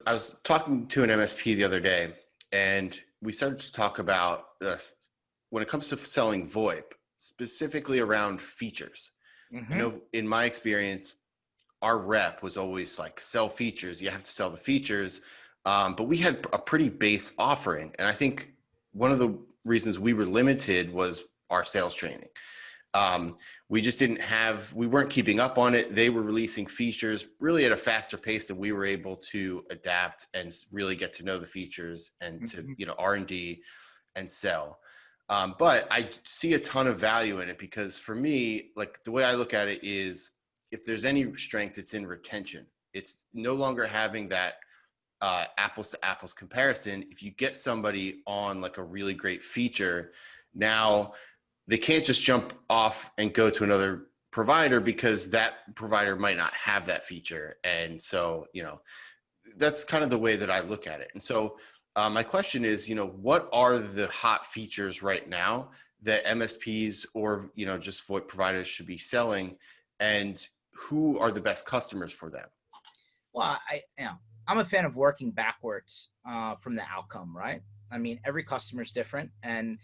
I was talking to an MSP the other day, and we started to talk about when it comes to selling VoIP, specifically around features. I Hmm. know in my experience, our rep was always like, sell features. You have to sell the features. But we had a pretty base offering. And I think one of the reasons we were limited was our sales training. Um, we just didn't have, we weren't keeping up on it. They were releasing features really at a faster pace than we were able to adapt and really get to know the features and to, Hmm. R&D and sell. But I see a ton of value in it because for me, like the way I look at it is if there's any strength, it's in retention. It's no longer having that apples to apples comparison. If you get somebody on like a really great feature, now they can't just jump off and go to another provider because that provider might not have that feature. And so, that's kind of the way that I look at it. And so my question is, what are the hot features right now that MSPs or, just VoIP providers should be selling, and who are the best customers for them? Well, I'm a fan of working backwards from the outcome, right? I mean, every customer is different, and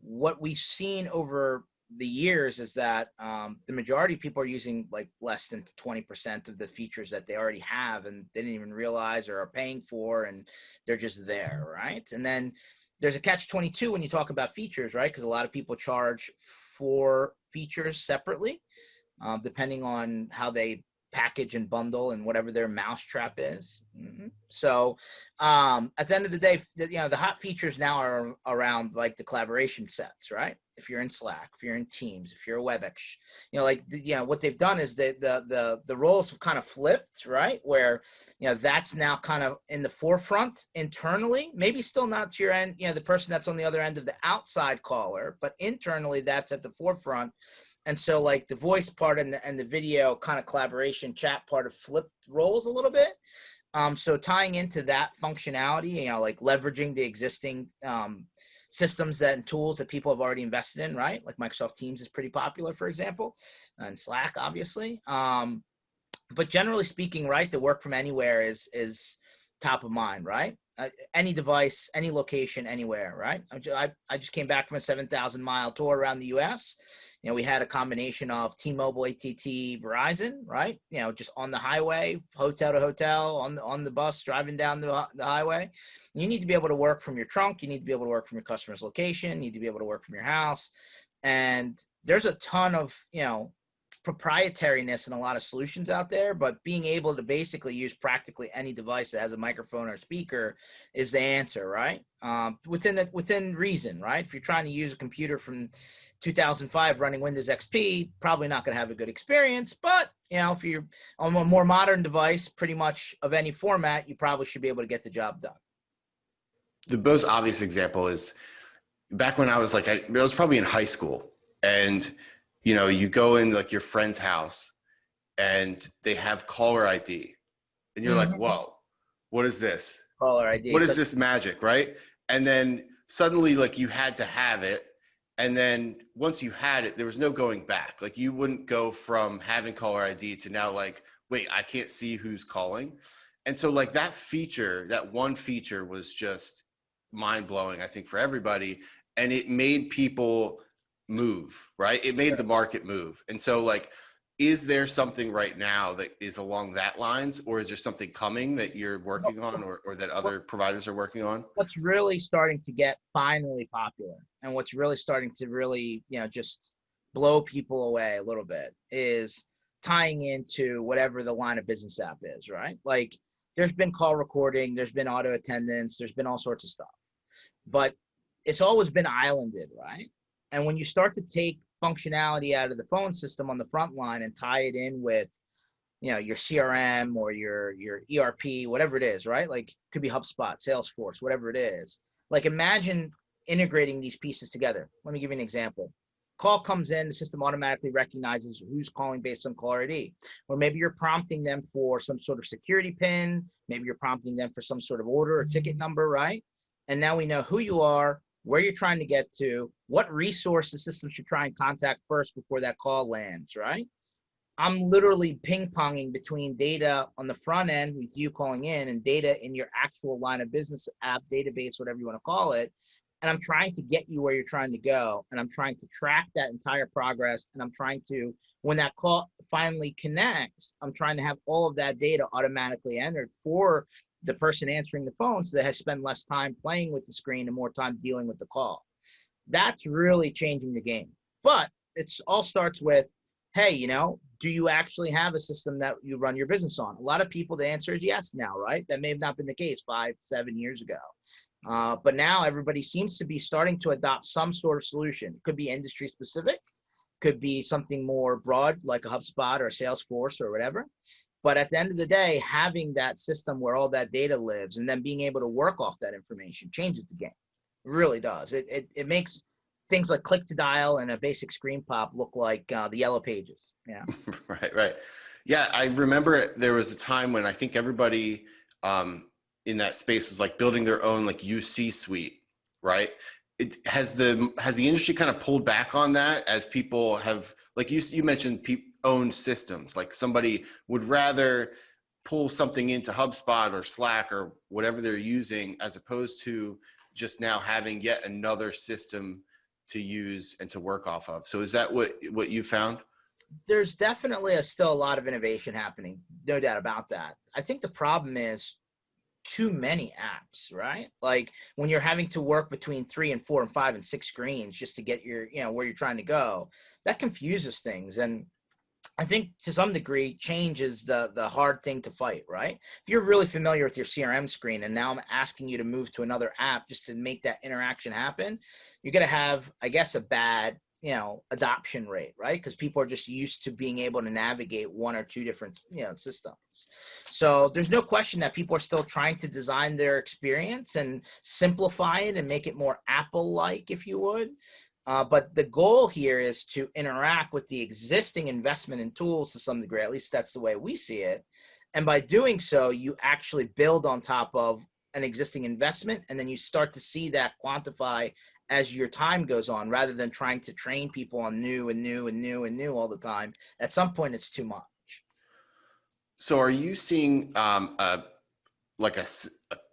what we've seen over the years is that the majority of people are using like less than 20% of the features that they already have, and they didn't even realize or are paying for, and they're just there, right? And then there's a catch 22 when you talk about features, right? Because a lot of people charge for features separately depending on how they package and bundle and whatever their mousetrap is. So at the end of the day, the hot features now are around like the collaboration sets, right? If you're in Slack, if you're in Teams, if you're a WebEx, what they've done is that the roles have kind of flipped, right? Where that's now kind of in the forefront internally. Maybe still not to your end, the person that's on the other end of the outside caller, but internally that's at the forefront. And so like the voice part and the video kind of collaboration chat part of flipped roles a little bit. So tying into that functionality, like leveraging the existing systems and tools that people have already invested in, right? Like Microsoft Teams is pretty popular, for example, and Slack, obviously. But generally speaking, right, the work from anywhere is top of mind, right? Any device, any location, anywhere, right? I just came back from a 7,000-mile tour around the U.S. We had a combination of T-Mobile, AT&T, Verizon, right? Just on the highway, hotel to hotel, on the bus, driving down the highway. You need to be able to work from your trunk. You need to be able to work from your customer's location. You need to be able to work from your house. And there's a ton of, proprietariness in a lot of solutions out there, but being able to basically use practically any device that has a microphone or speaker is the answer, right? Within reason, right? If you're trying to use a computer from 2005 running Windows XP, probably not going to have a good experience. But if you're on a more modern device, pretty much of any format, you probably should be able to get the job done. The most obvious example is back when I was like, I was probably in high school, and you go in like your friend's house and they have caller ID, and you're like, Mm-hmm. whoa, what is this? Caller ID. What is So this magic, right? And then suddenly, like, you had to have it. And then once you had it, there was no going back. Like, you wouldn't go from having caller ID to now, like, wait, I can't see who's calling. And so, like, that feature, that one feature was just mind blowing, I think, for everybody. And it made people move, right? It made the market move. And so, like, is there something right now that is along that lines, or is there something coming that you're working on, or that other providers are working on? what's really starting to get finally popular and what's really starting to really, just blow people away a little bit is tying into whatever the line of business app is, right? Like there's been call recording, there's been auto attendance, there's been all sorts of stuff, but it's always been islanded, right? And when you start to take functionality out of the phone system on the front line and tie it in with your CRM or your ERP, whatever it is, right? Like could be HubSpot, Salesforce, whatever it is. Like imagine integrating these pieces together. Let me give you an example. Call comes in, the system automatically recognizes who's calling based on caller ID. Or maybe you're prompting them for some sort of security pin. Maybe you're prompting them for some sort of order or ticket number, right? And now we know who you are, where you're trying to get to, what resource the system should try and contact first before that call lands, right? I'm literally ping ponging between data on the front end with you calling in and data in your actual line of business app, database, whatever you want to call it. And I'm trying to get you where you're trying to go. And I'm trying to track that entire progress. And I'm trying to, when that call finally connects, I'm trying to have all of that data automatically entered for the person answering the phone so they have spent less time playing with the screen and more time dealing with the call. That's really changing the game. But it's all starts with, hey, do you actually have a system that you run your business on? A lot of people, the answer is yes now, right? That may have not been the case 5, 7 years ago. But now everybody seems to be starting to adopt some sort of solution. It could be industry specific, could be something more broad like a HubSpot or a Salesforce or whatever. But at the end of the day, having that system where all that data lives and then being able to work off that information changes the game. It really does. It makes things like click to dial and a basic screen pop look like the yellow pages. Yeah. Right. Yeah, I remember there was a time when I think everybody in that space was like building their own like UC suite, right? Has the industry kind of pulled back on that as people have, like you mentioned, owned systems. Like somebody would rather pull something into HubSpot or Slack or whatever they're using, as opposed to just now having yet another system to use and to work off of. So is that what you found? There's definitely still a lot of innovation happening, no doubt about that. I think the problem is too many apps, right? Like when you're having to work between 3 and 4 and 5 and 6 screens just to get your, where you're trying to go, that confuses things. And I think to some degree, change is the hard thing to fight, right? If you're really familiar with your CRM screen and now I'm asking you to move to another app just to make that interaction happen, you're going to have, I guess, a bad, adoption rate, right? Because people are just used to being able to navigate one or two different, systems. So there's no question that people are still trying to design their experience and simplify it and make it more Apple-like, if you would. But the goal here is to interact with the existing investment in tools to some degree. At least that's the way we see it. And by doing so, you actually build on top of an existing investment, and then you start to see that quantify as your time goes on, rather than trying to train people on new and new and new and new all the time. At some point, it's too much. So are you seeing like a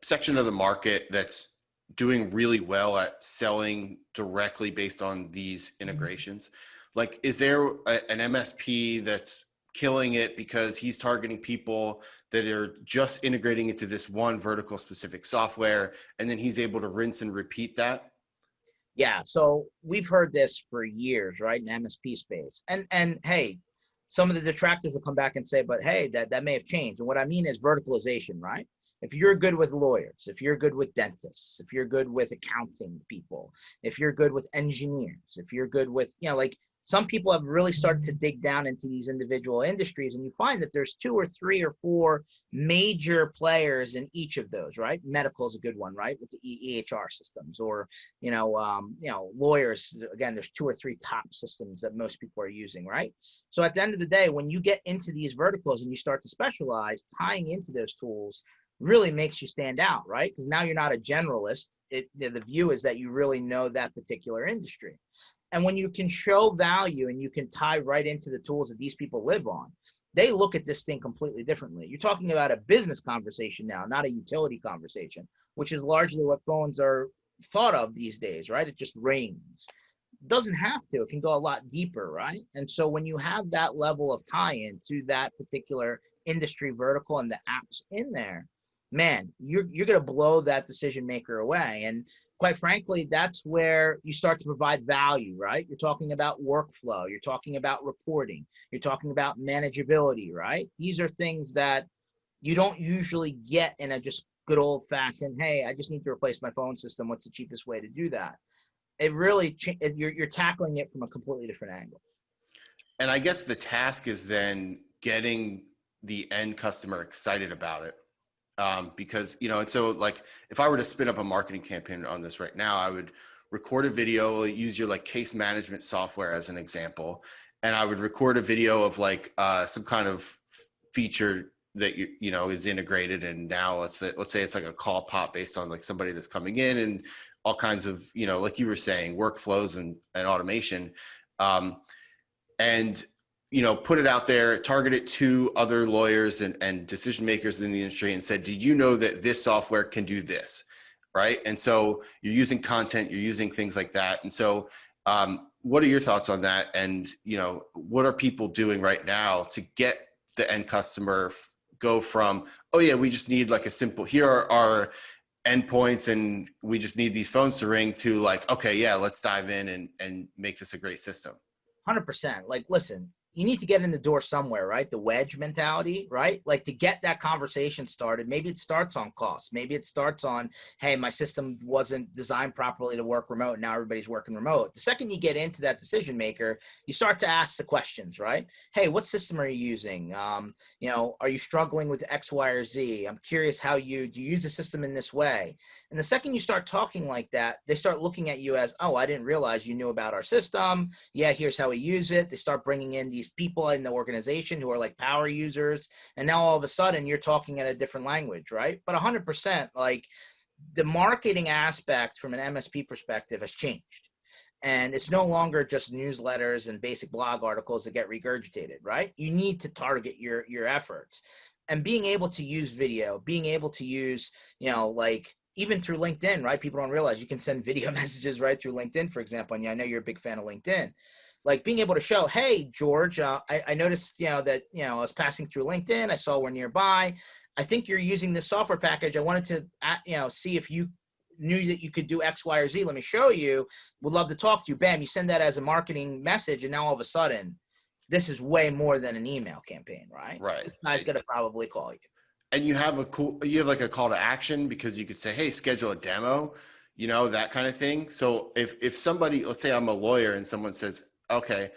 section of the market that's doing really well at selling directly based on these integrations? Like, is there an MSP that's killing it because he's targeting people that are just integrating into this one vertical specific software, and then he's able to rinse and repeat that? Yeah, so we've heard this for years, right, in MSP space. And hey, some of the detractors will come back and say, but hey, that may have changed. And what I mean is verticalization, right? If you're good with lawyers, if you're good with dentists, if you're good with accounting people, if you're good with engineers, if you're good with, like some people have really started to dig down into these individual industries, and you find that there's 2 or 3 or 4 major players in each of those, right? Medical is a good one, right, with the EHR systems, or lawyers. Again, there's 2 or 3 top systems that most people are using, right? So at the end of the day, when you get into these verticals and you start to specialize, tying into those tools really makes you stand out, right? Because now you're not a generalist. The view is that you really know that particular industry. And when you can show value and you can tie right into the tools that these people live on, they look at this thing completely differently. You're talking about a business conversation now, not a utility conversation, which is largely what phones are thought of these days, right? It just rings. Doesn't have to. It can go a lot deeper, right? And so when you have that level of tie-in to that particular industry vertical and the apps in there, man, you're going to blow that decision maker away. And quite frankly, that's where you start to provide value, right? You're talking about workflow, you're talking about reporting, you're talking about manageability, right? These are things that you don't usually get in a just good old fashioned, hey, I just need to replace my phone system. What's the cheapest way to do that? It really, you're tackling it from a completely different angle. And I guess the task is then getting the end customer excited about it. Because, and so like if I were to spin up a marketing campaign on this right now, I would record a video, use your like case management software as an example. And I would record a video of like some kind of feature that is integrated. And now let's say it's like a call pop based on like somebody that's coming in, and all kinds of, like you were saying, workflows and automation. And put it out there, target it to other lawyers and decision makers in the industry and said, did you know that this software can do this? Right. And so you're using content, you're using things like that. And so what are your thoughts on that? And, what are people doing right now to get the end customer go from, oh yeah, we just need like a simple, here are our endpoints and we just need these phones to ring, to like, okay, yeah, let's dive in and make this a great system. 100%. Like, listen, you need to get in the door somewhere, right? The wedge mentality, right? Like, to get that conversation started, maybe it starts on cost. Maybe it starts on, hey, my system wasn't designed properly to work remote. Now everybody's working remote. The second you get into that decision maker, you start to ask the questions, right? Hey, what system are you using? Are you struggling with X, Y, or Z? I'm curious do you use the system in this way? And the second you start talking like that, they start looking at you as, oh, I didn't realize you knew about our system. Yeah, here's how we use it. They start bringing in these people in the organization who are like power users. And now all of a sudden you're talking at a different language, right? But 100%, like, the marketing aspect from an MSP perspective has changed. And it's no longer just newsletters and basic blog articles that get regurgitated, right? You need to target your efforts. And being able to use video, being able to use, like, even through LinkedIn, right? People don't realize you can send video messages right through LinkedIn, for example. And I know you're a big fan of LinkedIn. Like, being able to show, hey, George, I noticed, that, I was passing through LinkedIn. I saw we're nearby. I think you're using this software package. I wanted to, see if you knew that you could do X, Y, or Z. Let me show you. Would love to talk to you. Bam, you send that as a marketing message. And now all of a sudden, this is way more than an email campaign, right? Right. This guy's going to probably call you. And you have like a call to action, because you could say, hey, schedule a demo, that kind of thing. So if somebody, let's say I'm a lawyer and someone says, okay,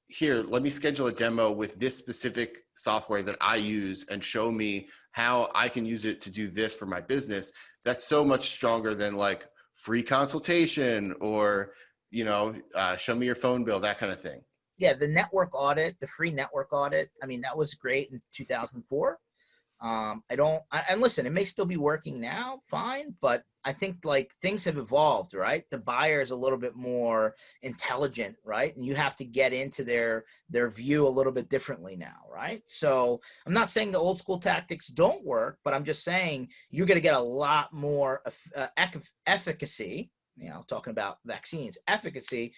here, let me schedule a demo with this specific software that I use and show me how I can use it to do this for my business. That's so much stronger than like free consultation or, show me your phone bill, that kind of thing. Yeah, the network audit, the free network audit. I mean, that was great in 2004. And listen, it may still be working now, fine, but I think, like, things have evolved, right? The buyer is a little bit more intelligent, right? And you have to get into their view a little bit differently now, right? So I'm not saying the old school tactics don't work, but I'm just saying you're going to get a lot more efficacy. Talking about vaccines, efficacy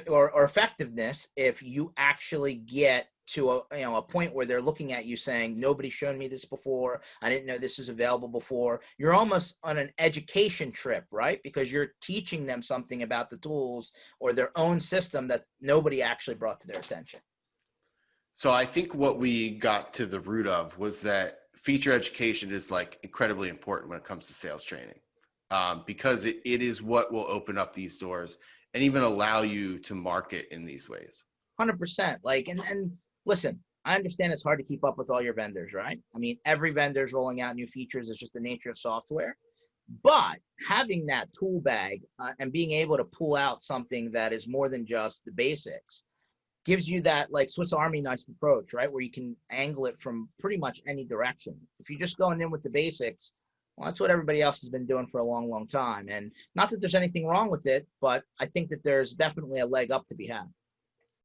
or effectiveness, if you actually get to a point where they're looking at you saying, nobody's shown me this before. I didn't know this was available before. You're almost on an education trip, right? Because you're teaching them something about the tools or their own system that nobody actually brought to their attention. So I think what we got to the root of was that feature education is like incredibly important when it comes to sales training, because it is what will open up these doors and even allow you to market in these ways. 100%. Like, and listen, I understand it's hard to keep up with all your vendors, right? I mean, every vendor's rolling out new features. It's just the nature of software. But having that tool bag and being able to pull out something that is more than just the basics gives you that, like, Swiss Army knife approach, right? Where you can angle it from pretty much any direction. If you're just going in with the basics, well, that's what everybody else has been doing for a long, long time. And not that there's anything wrong with it, but I think that there's definitely a leg up to be had.